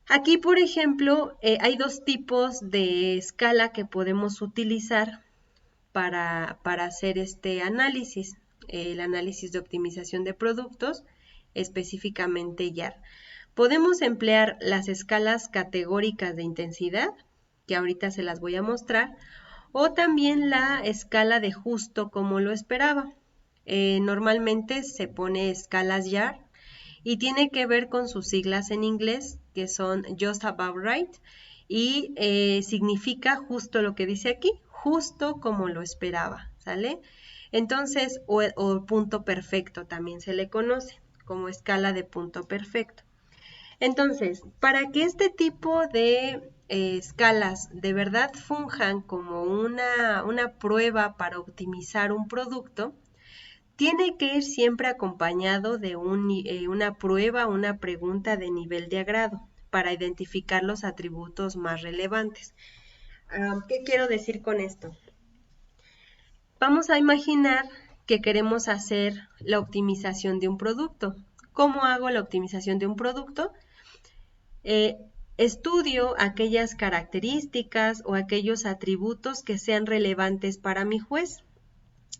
S1: Aquí, por ejemplo, hay dos tipos de escala que podemos utilizar para hacer este análisis, el análisis de optimización de productos, específicamente YAR. Podemos emplear las escalas categóricas de intensidad, que ahorita se las voy a mostrar, o también la escala de justo como lo esperaba. Normalmente se pone escalas YAR y tiene que ver con sus siglas en inglés, que son Just About Right, y significa justo lo que dice aquí, justo como lo esperaba, ¿sale? Entonces, o punto perfecto también se le conoce como escala de punto perfecto. Entonces, para que este tipo de escalas de verdad funjan como una prueba para optimizar un producto, tiene que ir siempre acompañado de una prueba, una pregunta de nivel de agrado para identificar los atributos más relevantes. ¿Qué quiero decir con esto? Vamos a imaginar que queremos hacer la optimización de un producto. ¿Cómo hago la optimización de un producto? Estudio aquellas características o aquellos atributos que sean relevantes para mi juez.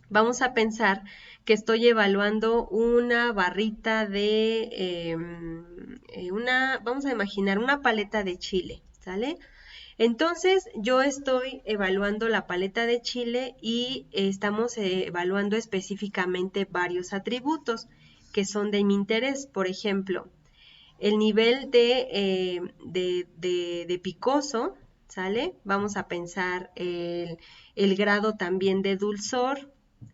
S1: Vamos a pensar que estoy evaluando una barrita vamos a imaginar una paleta de chile, ¿sale? Entonces yo estoy evaluando la paleta de chile y estamos evaluando específicamente varios atributos que son de mi interés. Por ejemplo, el nivel de picoso, ¿sale? Vamos a pensar el grado también de dulzor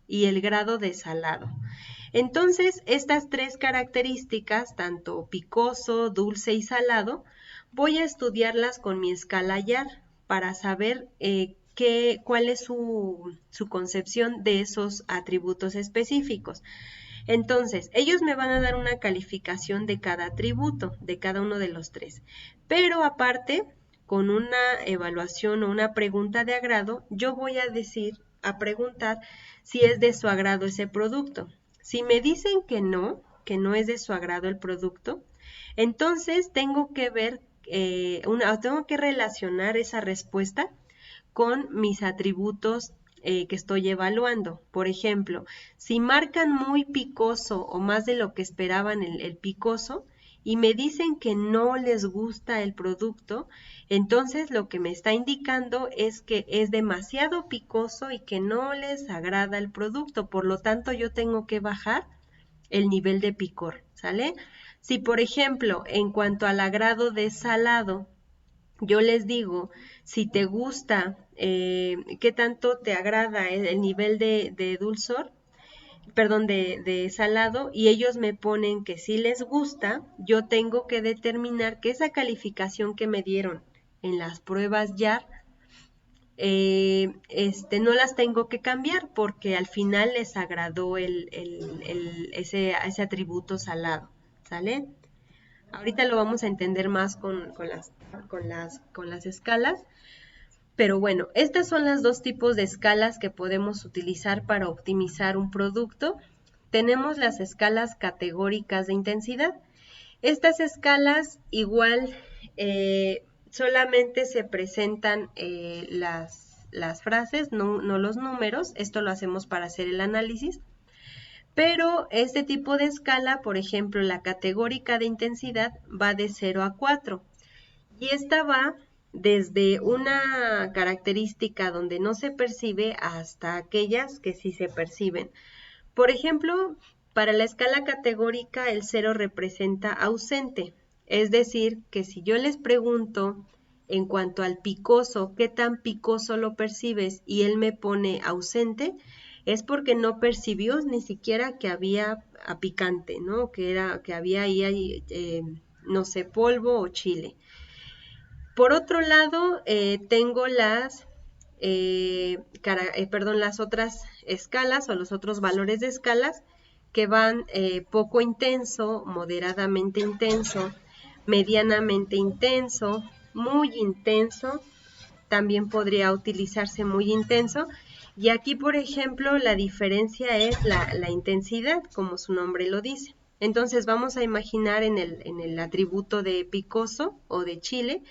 S1: y el grado de salado. Entonces, estas tres características, tanto picoso, dulce y salado, voy a estudiarlas con mi escala YAR para saber cuál es su concepción de esos atributos específicos. Entonces, ellos me van a dar una calificación de cada atributo, de cada uno de los 3. Pero aparte, con una evaluación o una pregunta de agrado, yo voy a preguntar si es de su agrado ese producto. Si me dicen que no es de su agrado el producto, entonces tengo que ver, tengo que relacionar esa respuesta con mis atributos que estoy evaluando. Por ejemplo, si marcan muy picoso o más de lo que esperaban el picoso y me dicen que no les gusta el producto, entonces lo que me está indicando es que es demasiado picoso y que no les agrada el producto. Por lo tanto, yo tengo que bajar el nivel de picor, ¿sale? Si, por ejemplo, en cuanto al agrado de salado, yo les digo, si te gusta, qué tanto te agrada el nivel de dulzor, perdón, de salado, y ellos me ponen que sí les gusta, yo tengo que determinar que esa calificación que me dieron en las pruebas YAR, no las tengo que cambiar porque al final les agradó ese atributo salado, ¿sale? Ahorita lo vamos a entender más con las escalas, pero bueno, estas son las dos tipos de escalas que podemos utilizar para optimizar un producto. Tenemos las escalas categóricas de intensidad. Estas escalas igual solamente se presentan las frases, no los números. Esto lo hacemos para hacer el análisis. Pero este tipo de escala, por ejemplo, la categórica de intensidad va de 0 a 4. Y esta va desde una característica donde no se percibe hasta aquellas que sí se perciben. Por ejemplo, para la escala categórica el 0 representa ausente. Es decir, que si yo les pregunto en cuanto al picoso, ¿qué tan picoso lo percibes? Y él me pone ausente, es porque no percibió ni siquiera que había picante, ¿no? Que había ahí, no sé, polvo o chile. Por otro lado, tengo las otras escalas o los otros valores de escalas que van poco intenso, moderadamente intenso, medianamente intenso, muy intenso, también podría utilizarse muy intenso. Y aquí, por ejemplo, la diferencia es la intensidad, como su nombre lo dice. Entonces vamos a imaginar en el atributo de picoso o de chile.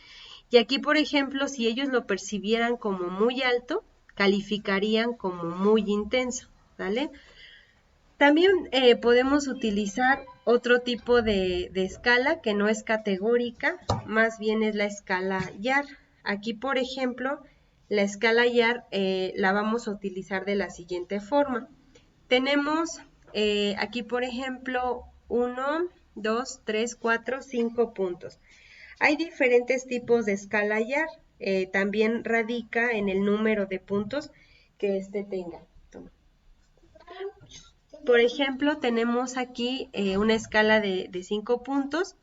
S1: Y aquí, por ejemplo, si ellos lo percibieran como muy alto, calificarían como muy intenso, ¿vale? También podemos utilizar otro tipo de escala que no es categórica, más bien es la escala YAR. Aquí, por ejemplo, la escala YAR la vamos a utilizar de la siguiente forma. Tenemos aquí, por ejemplo, 1, 2, 3, 4, 5 puntos. Hay diferentes tipos de escala YAR. También radica en el número de puntos que éste tenga. Toma. Por ejemplo, tenemos aquí una escala de 5 puntos.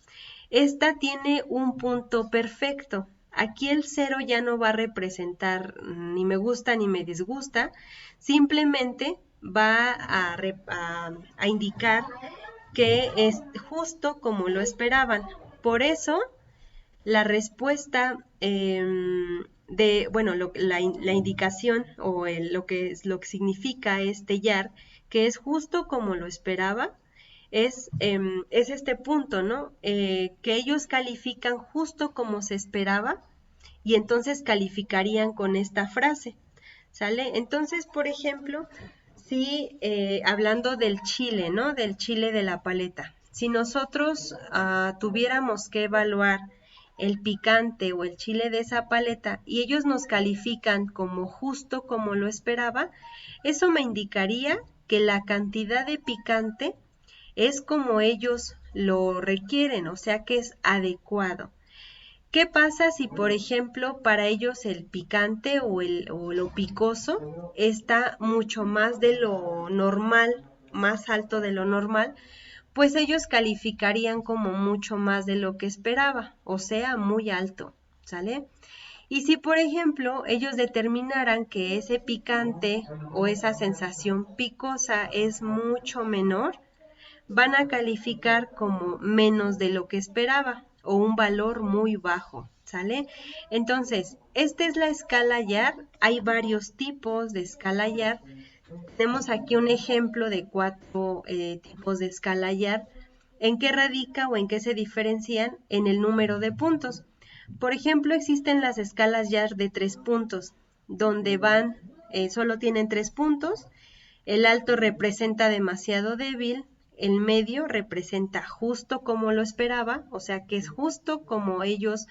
S1: Esta tiene un punto perfecto. Aquí el 0 ya no va a representar ni me gusta ni me disgusta. Simplemente va a indicar que es justo como lo esperaban. Por eso, la respuesta la indicación o lo que significa este YAR, que es justo como lo esperaba, es este punto, ¿no? Que ellos califican justo como se esperaba y entonces calificarían con esta frase, ¿sale? Entonces, por ejemplo, si hablando del chile, ¿no? Del chile de la paleta, si nosotros tuviéramos que evaluar el picante o el chile de esa paleta y ellos nos califican como justo como lo esperaba, eso me indicaría que la cantidad de picante es como ellos lo requieren, o sea que es adecuado. ¿Qué pasa si, por ejemplo, para ellos el picante o lo picoso está mucho más de lo normal, más alto de lo normal? Pues ellos calificarían como mucho más de lo que esperaba, o sea, muy alto, ¿sale? Y si, por ejemplo, ellos determinaran que ese picante o esa sensación picosa es mucho menor, van a calificar como menos de lo que esperaba o un valor muy bajo, ¿sale? Entonces, esta es la escala YAR. Hay varios tipos de escala YAR. Tenemos aquí un ejemplo de 4 tipos de escala YAR. ¿En qué radica o en qué se diferencian? En el número de puntos. Por ejemplo, existen las escalas YAR de 3 puntos, donde solo tienen 3 puntos. El alto representa demasiado débil, el medio representa justo como lo esperaba, o sea que es justo como ellos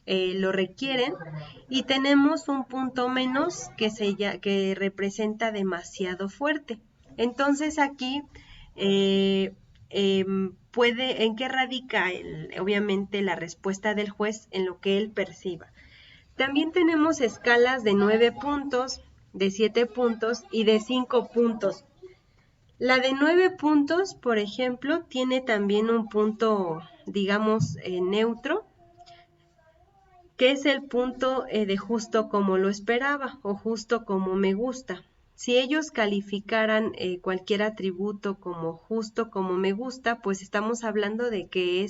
S1: lo requieren, y tenemos un punto menos que representa demasiado fuerte. Entonces aquí ¿en qué radica obviamente la respuesta del juez? En lo que él perciba. También tenemos escalas de 9 puntos, de 7 puntos y de 5 puntos. La de 9 puntos, por ejemplo, tiene también un punto, digamos, neutro, que es el punto de justo como lo esperaba o justo como me gusta. Si ellos calificaran cualquier atributo como justo como me gusta, pues estamos hablando de que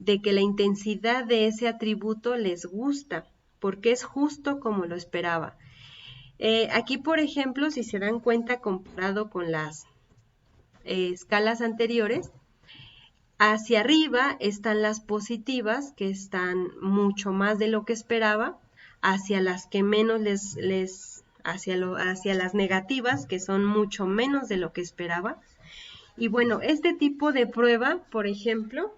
S1: la intensidad de ese atributo les gusta, porque es justo como lo esperaba. Aquí, por ejemplo, si se dan cuenta, comparado con las escalas anteriores, hacia arriba están las positivas, que están mucho más de lo que esperaba, hacia las que menos hacia las negativas, que son mucho menos de lo que esperaba. Y bueno, este tipo de prueba, por ejemplo,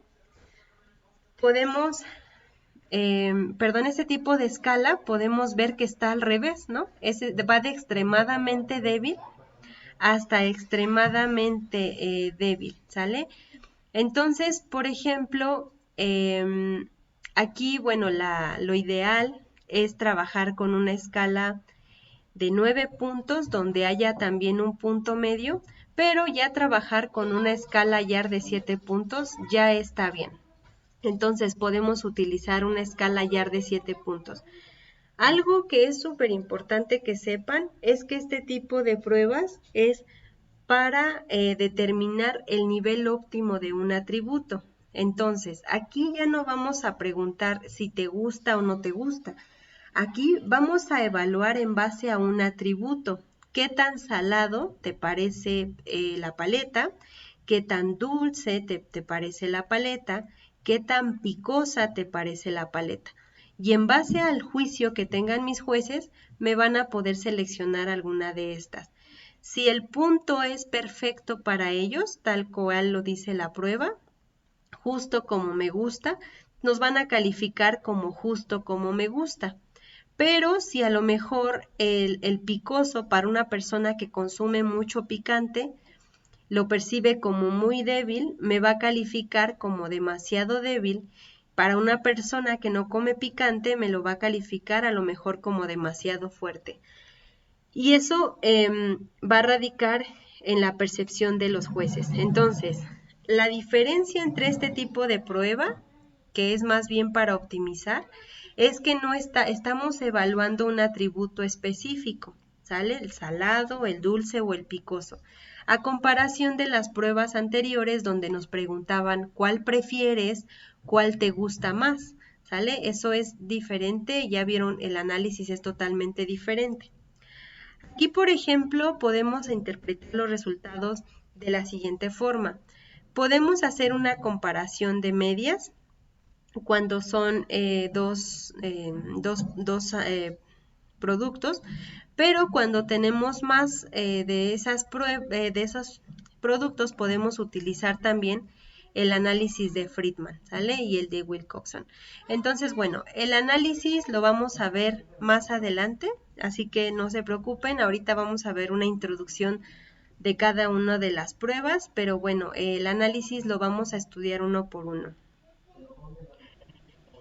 S1: este tipo de escala, podemos ver que está al revés, ¿no? Va de extremadamente débil hasta extremadamente débil, ¿sale? Entonces, por ejemplo, aquí, bueno, lo ideal es trabajar con una escala de 9 puntos donde haya también un punto medio, pero ya trabajar con una escala YAR de 7 puntos ya está bien. Entonces podemos utilizar una escala YAR de 7 puntos. Algo que es súper importante que sepan es que este tipo de pruebas es para determinar el nivel óptimo de un atributo. Entonces, aquí ya no vamos a preguntar si te gusta o no te gusta. Aquí vamos a evaluar en base a un atributo. ¿Qué tan salado te parece la paleta? ¿Qué tan dulce te parece la paleta? ¿Qué tan picosa te parece la paleta? Y en base al juicio que tengan mis jueces, me van a poder seleccionar alguna de estas. Si el punto es perfecto para ellos, tal cual lo dice la prueba, justo como me gusta, nos van a calificar como justo como me gusta. Pero si a lo mejor el picoso para una persona que consume mucho picante lo percibe como muy débil, me va a calificar como demasiado débil. Para una persona que no come picante, me lo va a calificar a lo mejor como demasiado fuerte. Y eso va a radicar en la percepción de los jueces. Entonces, la diferencia entre este tipo de prueba, que es más bien para optimizar, es que no estamos evaluando un atributo específico, ¿sale? El salado, el dulce o el picoso. A comparación de las pruebas anteriores donde nos preguntaban cuál prefieres, cuál te gusta más, ¿sale? Eso es diferente, ya vieron, el análisis es totalmente diferente. Aquí, por ejemplo, podemos interpretar los resultados de la siguiente forma. Podemos hacer una comparación de medias cuando son dos productos, pero cuando tenemos más de esos productos podemos utilizar también el análisis de Friedman, ¿sale? Y el de Wilcoxon. Entonces, bueno, el análisis lo vamos a ver más adelante, así que no se preocupen, ahorita vamos a ver una introducción de cada una de las pruebas, pero bueno, el análisis lo vamos a estudiar uno por uno.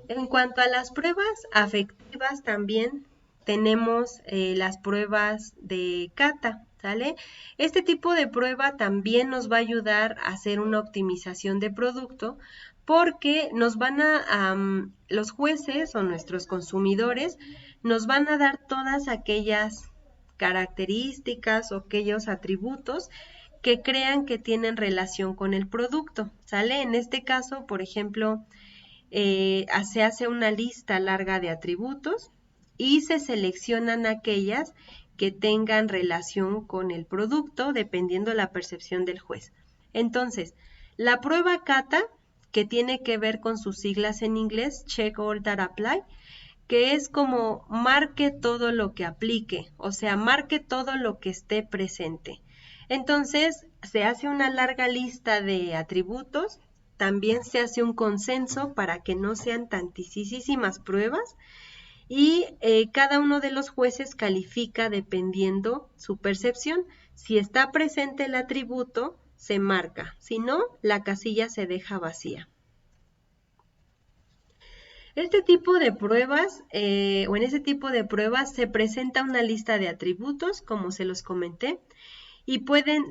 S1: En cuanto a las pruebas afectivas, también tenemos las pruebas de cata, ¿sale? Este tipo de prueba también nos va a ayudar a hacer una optimización de producto porque los jueces o nuestros consumidores nos van a dar todas aquellas características o aquellos atributos que crean que tienen relación con el producto, ¿sale? En este caso, por ejemplo, se hace una lista larga de atributos y se seleccionan aquellas que tengan relación con el producto dependiendo la percepción del juez. Entonces, la prueba CATA, que tiene que ver con sus siglas en inglés, Check All That Apply, que es como marque todo lo que aplique, o sea, marque todo lo que esté presente. Entonces, se hace una larga lista de atributos, también se hace un consenso para que no sean tantísimas pruebas y cada uno de los jueces califica dependiendo su percepción. Si está presente el atributo, se marca, si no, la casilla se deja vacía. Este tipo de pruebas, o en ese tipo de pruebas se presenta una lista de atributos, como se los comenté, y pueden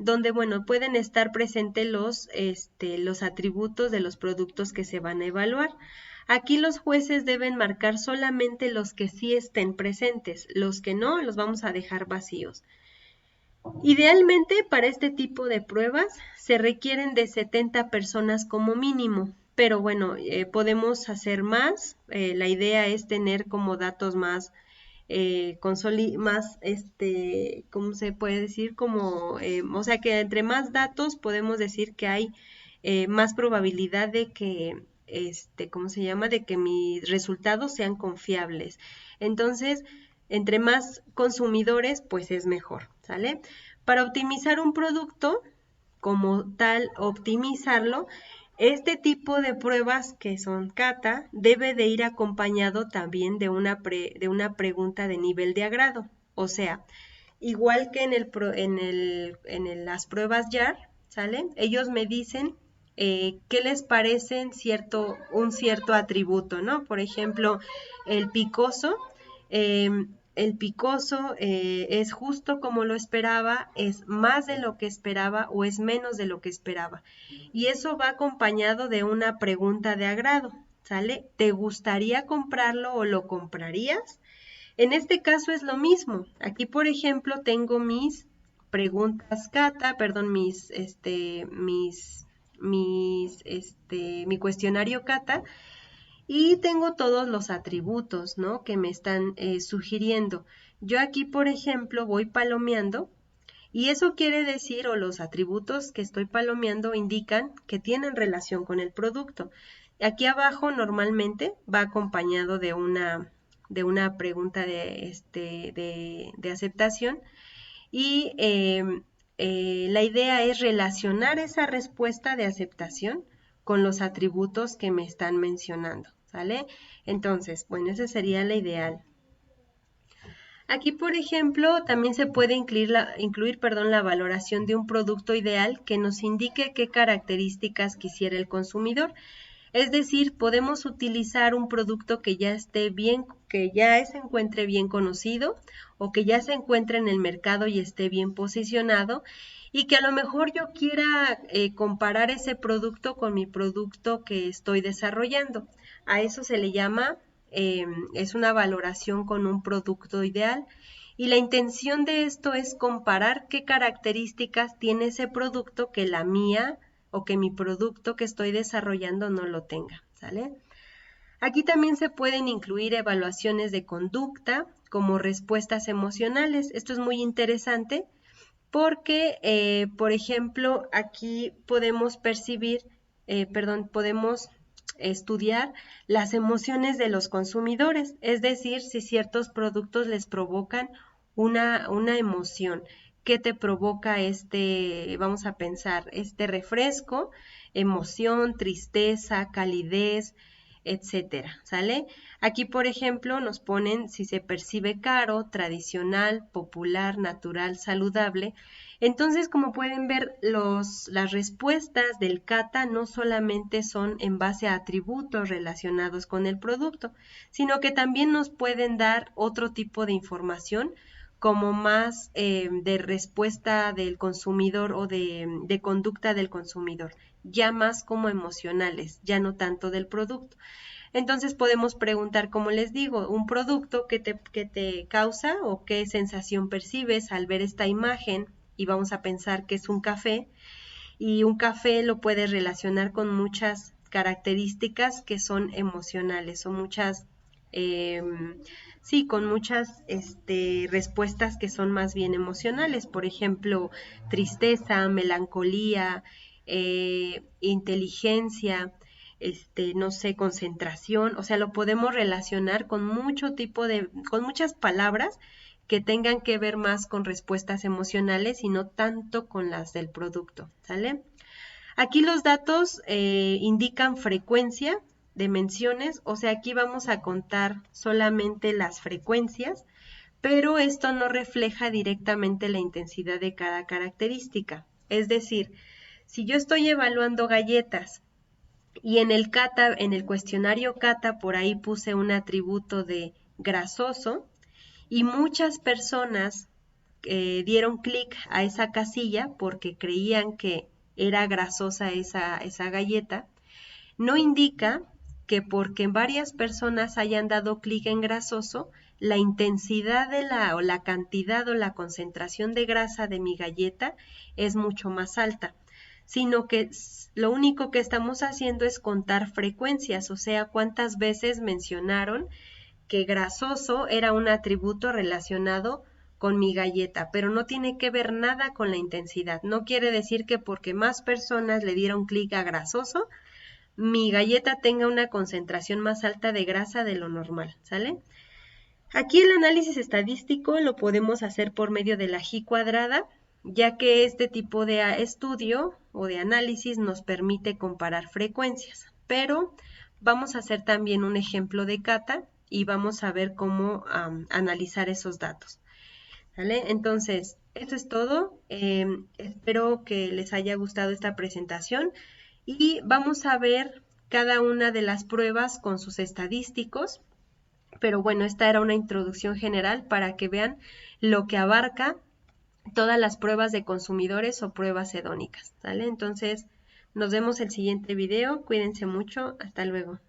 S1: estar presentes los atributos de los productos que se van a evaluar. Aquí los jueces deben marcar solamente los que sí estén presentes, los que no los vamos a dejar vacíos. Idealmente, para este tipo de pruebas se requieren de 70 personas como mínimo, pero bueno, podemos hacer más. La idea es tener como datos más, ¿cómo se puede decir? O sea que entre más datos podemos decir que hay más probabilidad de que, ¿cómo se llama? De que mis resultados sean confiables. Entonces, entre más consumidores, pues es mejor, ¿sale? Para optimizar un producto, como tal, optimizarlo, este tipo de pruebas que son CATA debe de ir acompañado también de una pregunta de nivel de agrado. O sea, igual que en las pruebas JAR, ¿sale? Ellos me dicen qué les parece un cierto atributo, ¿no? Por ejemplo, el picoso. El picoso es justo como lo esperaba, es más de lo que esperaba o es menos de lo que esperaba. Y eso va acompañado de una pregunta de agrado, ¿sale? ¿Te gustaría comprarlo o lo comprarías? En este caso es lo mismo. Aquí, por ejemplo, tengo mis preguntas CATA, perdón, mi cuestionario CATA y tengo todos los atributos, ¿no? Que me están sugiriendo. Yo aquí, por ejemplo, voy palomeando y eso quiere decir, o los atributos que estoy palomeando indican que tienen relación con el producto. Aquí abajo normalmente va acompañado de una pregunta de aceptación y la idea es relacionar esa respuesta de aceptación con los atributos que me están mencionando, ¿sale? Entonces, bueno, esa sería la ideal. Aquí, por ejemplo, también se puede incluir la valoración de un producto ideal que nos indique qué características quisiera el consumidor. Es decir, podemos utilizar un producto que ya se encuentre bien conocido o que ya se encuentre en el mercado y esté bien posicionado y que a lo mejor yo quiera comparar ese producto con mi producto que estoy desarrollando. A eso se le llama, es una valoración con un producto ideal. Y la intención de esto es comparar qué características tiene ese producto que la mía o que mi producto que estoy desarrollando no lo tenga, ¿sale? Aquí también se pueden incluir evaluaciones de conducta como respuestas emocionales. Esto es muy interesante porque, por ejemplo, aquí podemos podemos estudiar las emociones de los consumidores, es decir, si ciertos productos les provocan una emoción. ¿Qué te provoca vamos a pensar, este refresco? Emoción, tristeza, calidez, etcétera, ¿sale? Aquí, por ejemplo, nos ponen si se percibe caro, tradicional, popular, natural, saludable. Entonces, como pueden ver, las respuestas del CATA no solamente son en base a atributos relacionados con el producto, sino que también nos pueden dar otro tipo de información como más de respuesta del consumidor o de conducta del consumidor, ya más como emocionales, ya no tanto del producto. Entonces podemos preguntar, como les digo, un producto que te causa o qué sensación percibes al ver esta imagen y vamos a pensar que es un café, y un café lo puedes relacionar con muchas características que son emocionales o muchas, sí, con muchas respuestas que son más bien emocionales, por ejemplo, tristeza, melancolía, inteligencia, no sé, concentración, o sea, lo podemos relacionar con con muchas palabras que tengan que ver más con respuestas emocionales y no tanto con las del producto, ¿sale? Aquí los datos indican frecuencia de menciones, o sea, aquí vamos a contar solamente las frecuencias, pero esto no refleja directamente la intensidad de cada característica. Es decir, si yo estoy evaluando galletas y en el cata, en el cuestionario cata, por ahí puse un atributo de grasoso y muchas personas dieron clic a esa casilla porque creían que era grasosa esa galleta, no indica que porque varias personas hayan dado clic en grasoso, la intensidad de o la cantidad o la concentración de grasa de mi galleta es mucho más alta, sino que lo único que estamos haciendo es contar frecuencias, o sea, cuántas veces mencionaron que grasoso era un atributo relacionado con mi galleta, pero no tiene que ver nada con la intensidad. No quiere decir que porque más personas le dieron clic a grasoso, mi galleta tenga una concentración más alta de grasa de lo normal, ¿sale? Aquí el análisis estadístico lo podemos hacer por medio de la G cuadrada, ya que este tipo de estudio o de análisis nos permite comparar frecuencias, pero vamos a hacer también un ejemplo de cata y vamos a ver cómo analizar esos datos. ¿Vale? Entonces, eso es todo. Espero que les haya gustado esta presentación y vamos a ver cada una de las pruebas con sus estadísticos. Pero bueno, esta era una introducción general para que vean lo que abarca todas las pruebas de consumidores o pruebas hedónicas. ¿Vale? Entonces, nos vemos el siguiente video. Cuídense mucho. Hasta luego.